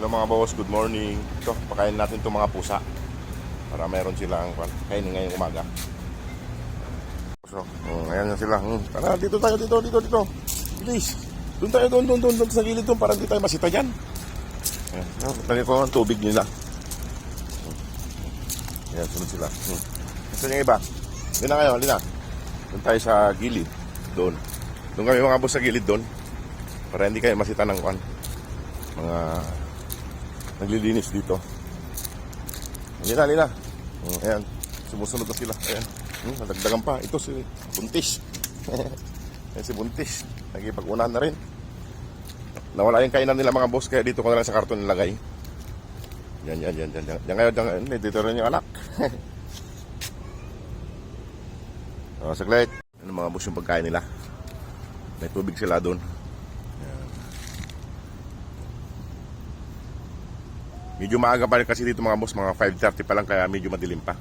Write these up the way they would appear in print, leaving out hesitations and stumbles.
Hello mga boss, good morning. Ito, pakain natin itong mga pusa para mayroon silang kainin ngayong umaga. So, ayan na sila. Tara, dito tayo, dito. Please. Doon tayo, doon sa gilid doon para hindi tayo masita dyan. Ayan, lagay ko ang tubig nila. Ayan, sunod sila. Gusto niyo iba? Lina kayo, lina. Doon tayo sa gilid. Doon kami mga boss sa gilid doon. Para hindi kayo masita ng mga naglilinis dito. Lina. Ayan, sumusunod na sila. Ayan, nadagdagan pa. Ito si Buntis. Ayan si Buntis. Nagipag-unahan na rin. Nawala yung kainan nila mga boss, kaya dito ko na lang sa karton nilagay. Yan. Diyan kayo, dito rin yung anak. Saglit. Ano mga boss yung pagkain nila? May tubig sila doon. Medyo maaga pa rin kasi dito mga boss, mga 5:30 pa lang, kaya medyo madilim pa.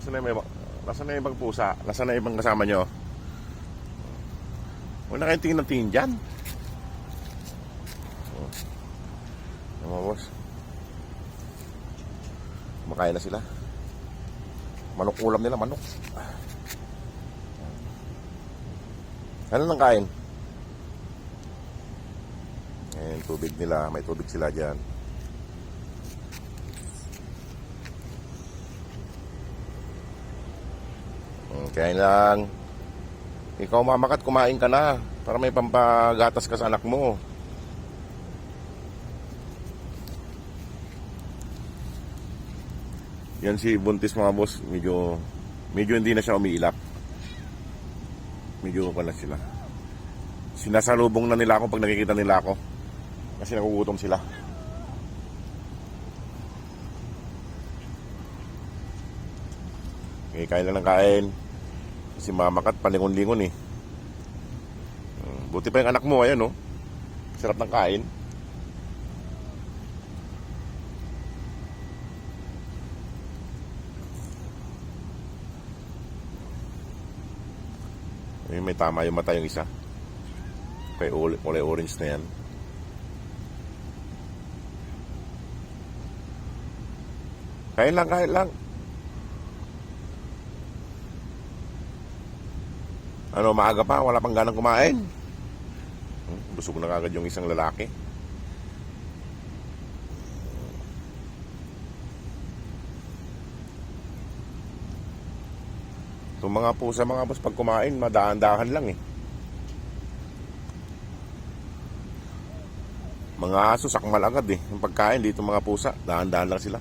Nasaan na yung ibang pusa? Nasaan na yung ibang kasama nyo? Huwag na kayong tingin dyan. Mga boss, kumakain na sila. Manok ulam nila, manok. Ano nang kain? Ayan, tubig nila, may tubig sila dyan. Kaya lang, ikaw mamakat, kumain ka na para may pampagatas ka sa anak mo. Yan si Buntis mga boss, medyo hindi na siya umiilap. Medyo pala sila. Sinasalubong na nila ako pag nakikita nila ako. Kasi nagugutom sila. Okay, kain lang ng kain. Si mamakat, palingon-lingon eh. Buti pa yung anak mo, ayan oh. Sarap ng kain. May tama yung mata yung isa. Kaya kulay orange na yan. Kain lang. Ano, maaga pa, wala pang ganang kumain. Busog na kagad yung isang lalaki. Itong mga pusa mga boss, pag kumain, madahan-dahan lang eh. Mga aso, sakmal agad eh. Yung pagkain dito mga pusa, dahan-dahan lang sila.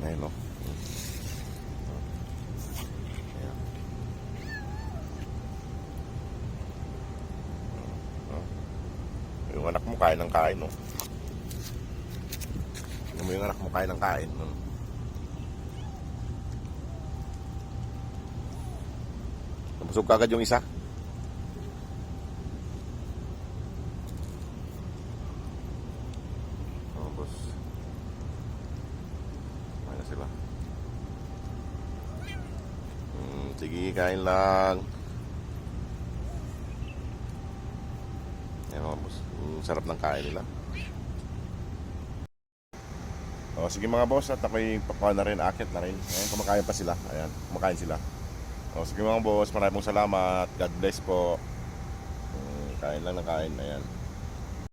Ayun o. Yung anak mo kain ng kain, no? Yung anak mo kain ng kain, no? Busog kagad yung isa. Boss. Kain na sila. Sige, kain lang. Ayan mga boss, sarap ng kain nila. Sige mga boss, at ako'y pakuha na rin, akit na rin. Ayan, kumakain pa sila. Ayan, kumakain sila. Sige mga boss, maraming salamat. God bless po. Kain lang ng kain. Ayan.